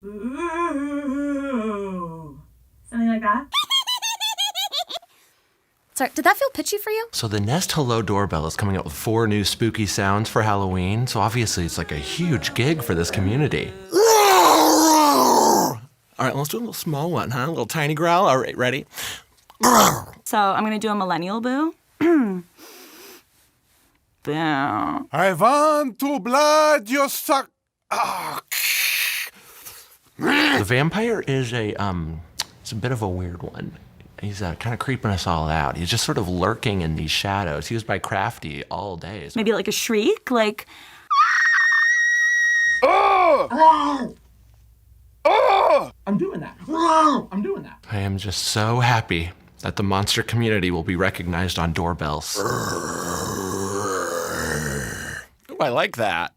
Ooh. Something like that? Sorry, did that feel pitchy for you? So the Nest Hello doorbell is coming out with 4 new spooky sounds for Halloween, so obviously it's like a huge gig for this community. All right, let's do a little small one, huh? A little tiny growl. All right, ready? So I'm gonna do a millennial boo. Boo. I want to blood your suck. The vampire is it's a bit of a weird one. He's kind of creeping us all out. He's just sort of lurking in these shadows. He was by Crafty all day. So Maybe like a shriek, like. I'm doing that. I'm doing that. I am just so happy that the monster community will be recognized on doorbells. Ooh, I like that.